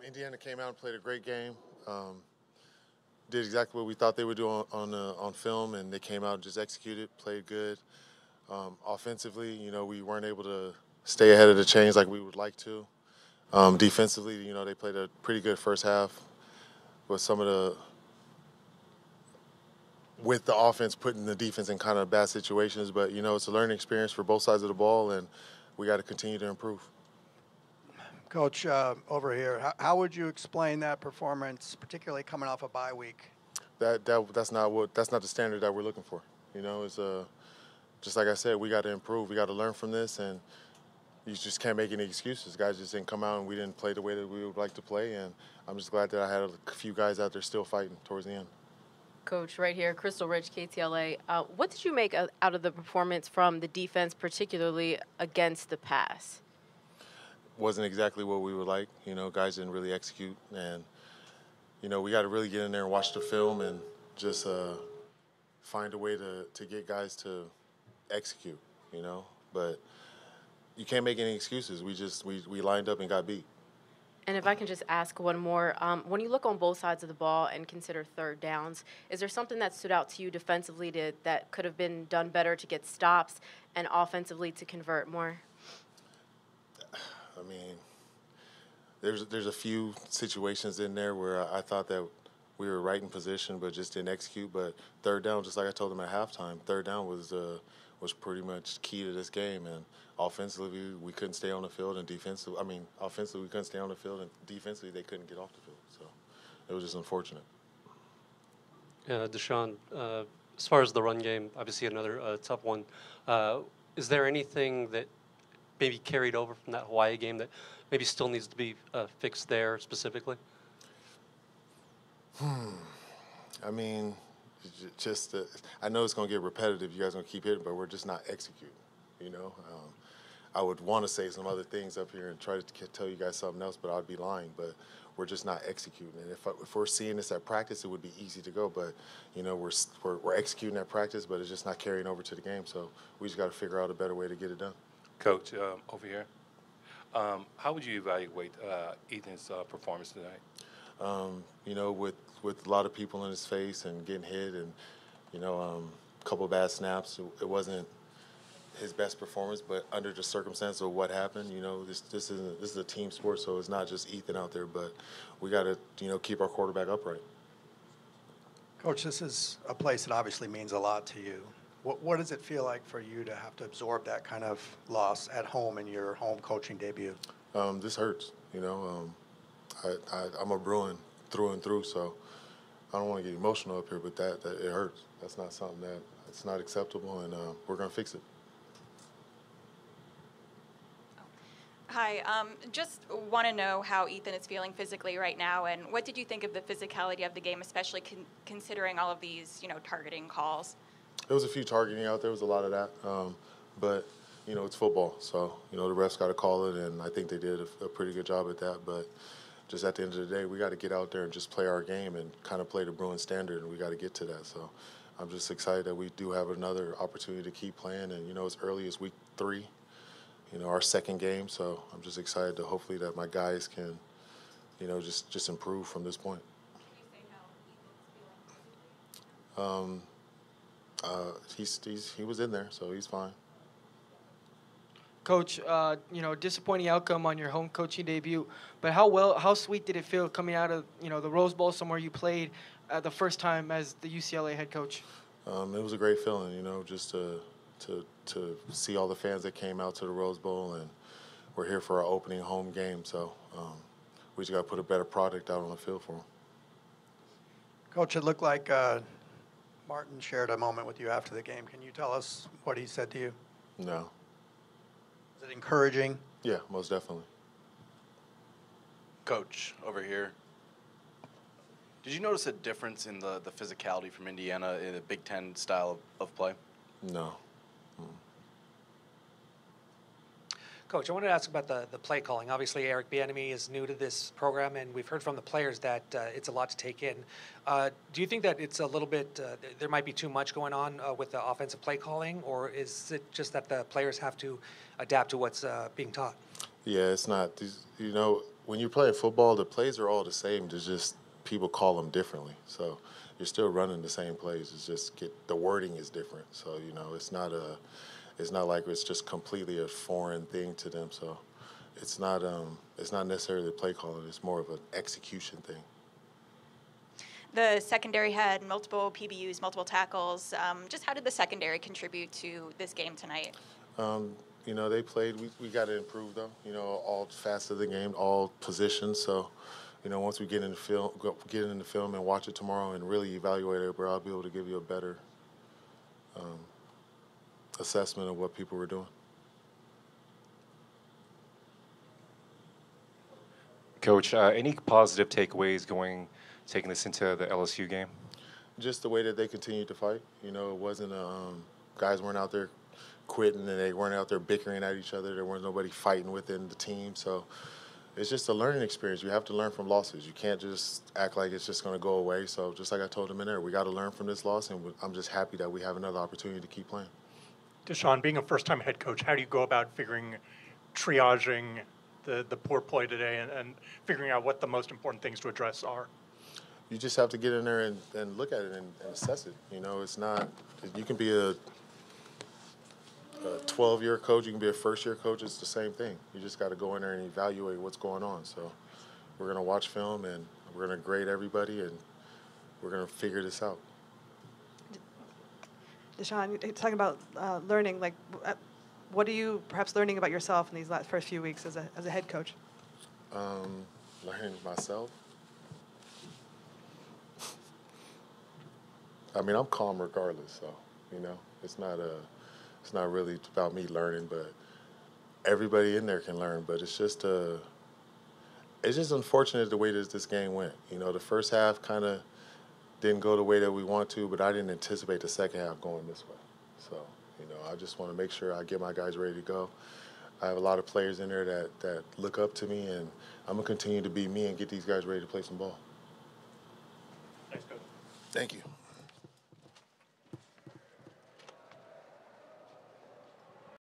Indiana came out and played a great game. Did exactly what we thought they would do on film, and they came out and just executed, played good. Offensively, we weren't able to stay ahead of the chains like we would like to. Defensively, they played a pretty good first half with with the offense putting the defense in kind of bad situations. But, it's a learning experience for both sides of the ball, and we got to continue to improve. Coach, over here, how would you explain that performance, particularly coming off a bye week? That's not the standard that we're looking for. It's just like I said, we got to improve. We got to learn from this, and you just can't make any excuses. Guys just didn't come out, and we didn't play the way that we would like to play. And I'm just glad that I had a few guys out there still fighting towards the end. Coach, right here, Crystal Ridge, KTLA. What did you make out of the performance from the defense, particularly against the pass? Wasn't exactly what we would like. Guys didn't really execute. And, we got to really get in there and watch the film and just find a way to get guys to execute, But you can't make any excuses. We lined up and got beat. And if I can just ask one more, when you look on both sides of the ball and consider third downs, is there something that stood out to you defensively that could have been done better to get stops and offensively to convert more? I mean, there's a few situations in there where I thought that we were right in position but just didn't execute. But third down, just like I told them at halftime, third down was pretty much key to this game. And offensively, we couldn't stay on the field, and offensively we couldn't stay on the field, and defensively they couldn't get off the field. So it was just unfortunate. Yeah, DeShaun, as far as the run game, obviously another tough one. Is there anything that maybe carried over from that Hawaii game that maybe still needs to be fixed there specifically? I mean, I know it's going to get repetitive. You guys are going to keep hitting, but we're just not executing, I would want to say some other things up here and try to tell you guys something else, but I'd be lying. But we're just not executing. And if we're seeing this at practice, it would be easy to go. But, we're executing at practice, but it's just not carrying over to the game. So we just got to figure out a better way to get it done. Coach, over here, how would you evaluate Ethan's performance tonight? With a lot of people in his face and getting hit and, a couple of bad snaps, it wasn't his best performance, but under the circumstance of what happened, this is a team sport, so it's not just Ethan out there, but we got to, keep our quarterback upright. Coach, this is a place that obviously means a lot to you. What does it feel like for you to have to absorb that kind of loss at home in your home coaching debut? This hurts, I'm a Bruin through and through, so I don't want to get emotional up here, but that it hurts. That's not something it's not acceptable, and we're going to fix it. Hi, just want to know how Ethan is feeling physically right now, and what did you think of the physicality of the game, especially considering all of these, targeting calls? There was a few targeting out there. There was a lot of that, but it's football, so the refs got to call it, and I think they did a pretty good job at that. But just at the end of the day, we got to get out there and just play our game and kind of play the Bruins standard, and we got to get to that. So I'm just excited that we do have another opportunity to keep playing, and as early as week 3. Our second game, so I'm just excited to hopefully that my guys can, just improve from this point. He was in there, so he's fine. Coach, disappointing outcome on your home coaching debut, but how sweet did it feel coming out of, the Rose Bowl, somewhere you played the first time as the UCLA head coach? It was a great feeling, just to see all the fans that came out to the Rose Bowl, and we're here for our opening home game, so we just got to put a better product out on the field for them. Coach, it looked like Martin shared a moment with you after the game. Can you tell us what he said to you? No. Is it encouraging? Yeah, most definitely. Coach, over here, did you notice a difference in the physicality from Indiana in the Big Ten style of play? No. Coach, I wanted to ask about the play calling. Obviously, Eric Bieniemy is new to this program, and we've heard from the players that it's a lot to take in. Do you think that it's a little bit, there might be too much going on with the offensive play calling, or is it just that the players have to adapt to what's being taught? Yeah, it's not. when you're playing football, the plays are all the same. There's just people call them differently. So you're still running the same plays. It's just the wording is different. So it's not like it's just completely a foreign thing to them. So it's not necessarily play calling. It's more of an execution thing. The secondary had multiple PBUs, multiple tackles. Just how did the secondary contribute to this game tonight? They played. We got to improve them. All facets of the game, all positions. So, once we get in the film and watch it tomorrow and really evaluate it, I'll be able to give you a better assessment of what people were doing. Coach, any positive takeaways taking this into the LSU game? Just the way that they continued to fight. It wasn't guys weren't out there quitting and they weren't out there bickering at each other. There wasn't nobody fighting within the team. So it's just a learning experience. You have to learn from losses. You can't just act like it's just going to go away. So just like I told them in there, we got to learn from this loss, and I'm just happy that we have another opportunity to keep playing. DeShaun, being a first-time head coach, how do you go about triaging the poor play today and figuring out what the most important things to address are? You just have to get in there and look at it and assess it. It's not – you can be a 12-year coach, you can be a first-year coach. It's the same thing. You just got to go in there and evaluate what's going on. So we're going to watch film, and we're going to grade everybody, and we're going to figure this out. DeShaun, you're talking about learning. What are you perhaps learning about yourself in these first few weeks as a head coach? Learning myself. I mean, I'm calm regardless, so it's not really about me learning, but everybody in there can learn. But it's just unfortunate the way that this game went. The first half kind of didn't go the way that we want to, but I didn't anticipate the second half going this way. So I just want to make sure I get my guys ready to go. I have a lot of players in there that look up to me, and I'm gonna continue to be me and get these guys ready to play some ball. Thanks, Coach. Thank you.